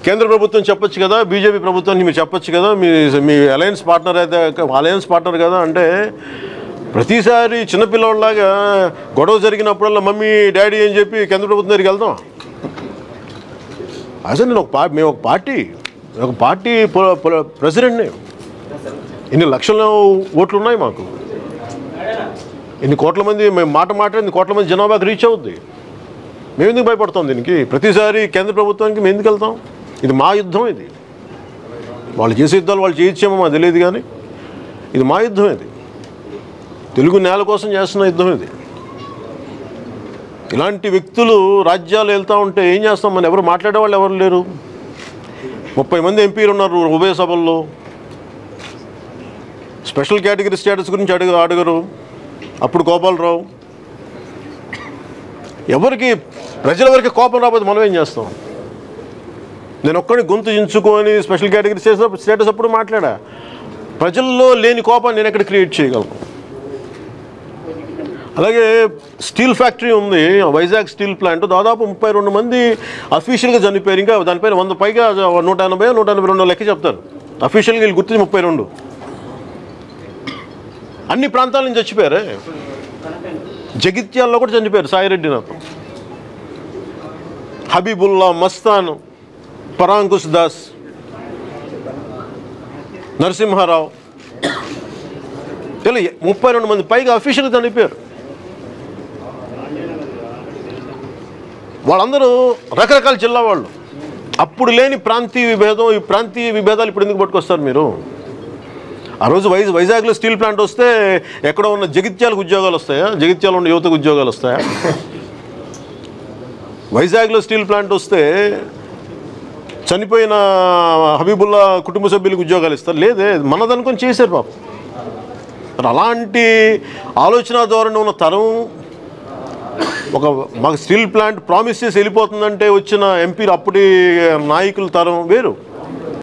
కేంద్ర ప్రభుత్వం చెప్పొచ్చు కదా, బీజేపీ ప్రభుత్వానికి మీరు చెప్పొచ్చు కదా, మీ అలయన్స్ పార్ట్నర్ అయితే అలయన్స్ పార్ట్నర్ కదా అంటే ప్రతిసారి చిన్నపిల్లవాళ్ళలాగా గొడవ జరిగినప్పుడల్లా మమ్మీ డాడీ అని చెప్పి కేంద్ర ప్రభుత్వం దగ్గరికి వెళ్దాం. అసలు నేను మేము ఒక పార్టీ ప్రెసిడెంట్ని. ఇన్ని లక్షల ఓట్లు ఉన్నాయి మాకు, ఇన్ని కోట్ల మంది మేము మాట్లాడి ఇన్ని కోట్ల మంది జనాభాకి రీచ్ అవుద్ది. మేము ఎందుకు భయపడతాం దీనికి? ప్రతిసారి కేంద్ర ప్రభుత్వానికి మేము ఎందుకు వెళ్తాం? ఇది మా యుద్ధం. ఇది వాళ్ళు చేసే యుద్ధాలు వాళ్ళు చేయొచ్చేమో మాకు తెలియదు, కానీ ఇది మా యుద్ధం. ఇది తెలుగు నేల కోసం చేస్తున్న యుద్ధం. ఇది ఇలాంటి వ్యక్తులు రాజ్యాలు వెళ్తూ ఉంటే ఏం చేస్తాం? మనం ఎవరు మాట్లాడేవాళ్ళు ఎవరు లేరు. 30 మంది ఎంపీలు ఉన్నారు ఉభయ సభల్లో. స్పెషల్ కేటగిరీ స్టేటస్ గురించి అడగరు. అప్పుడు గోపాలరావు ప్రజల వరకు కోపం రాకపోతే మనం ఏం చేస్తాం? నేను ఒక్కడిని గొంతు చించుకొని స్పెషల్ కేటగిరీ స్టేటస్ అప్పుడు మాట్లాడా. ప్రజల్లో లేని కోపాన్ని నేను ఎక్కడ క్రియేట్ చేయగలను? అలాగే స్టీల్ ఫ్యాక్టరీ ఉంది, వైజాగ్ స్టీల్ ప్లాంట్. దాదాపు 32 మంది అఫీషియల్గా చనిపోయారు. ఇంకా దానిపైన 100 పైగా 180, 182 లెక్క చెప్తారు. అఫీషియల్గా వీళ్ళు గుర్తించి 32. అన్ని ప్రాంతాల నుంచి చచ్చిపోయారే. జగిత్యాల్లో కూడా చనిపోయారు. సాయిరెడ్డి నాతో, హబీబుల్లా, మస్తాన్, పరాంకుశ్ దాస్, నరసింహారావు, ఇలా 32 మంది పైగా అఫీషియల్గా చనిపోయారు. వాళ్ళందరూ రకరకాల జిల్లా వాళ్ళు. అప్పుడు లేని ప్రాంతీయ విభేదం, ఈ ప్రాంతీయ విభేదాలు ఇప్పుడు ఎందుకు పట్టుకొస్తారు మీరు? ఆ రోజు వైజాగ్లో స్టీల్ ప్లాంట్ వస్తే ఎక్కడో ఉన్న జగిత్యాలకు ఉద్యోగాలు వస్తాయా? జగిత్యాల ఉన్న యువతకు ఉద్యోగాలు వస్తాయా? వైజాగ్లో స్టీల్ ప్లాంట్ వస్తే చనిపోయిన హబీబుల్లా కుటుంబ సభ్యులకు ఉద్యోగాలు ఇస్తారు? లేదే, మనదనుకొని చేశారు పాపం. అలాంటి ఆలోచన ధోరణి ఉన్న తరం, మాకు స్టీల్ ప్లాంట్ ప్రామిస్ చేసి వెళ్ళిపోతుందంటే వచ్చిన ఎంపీలు, అప్పటి నాయకుల తరం వేరు.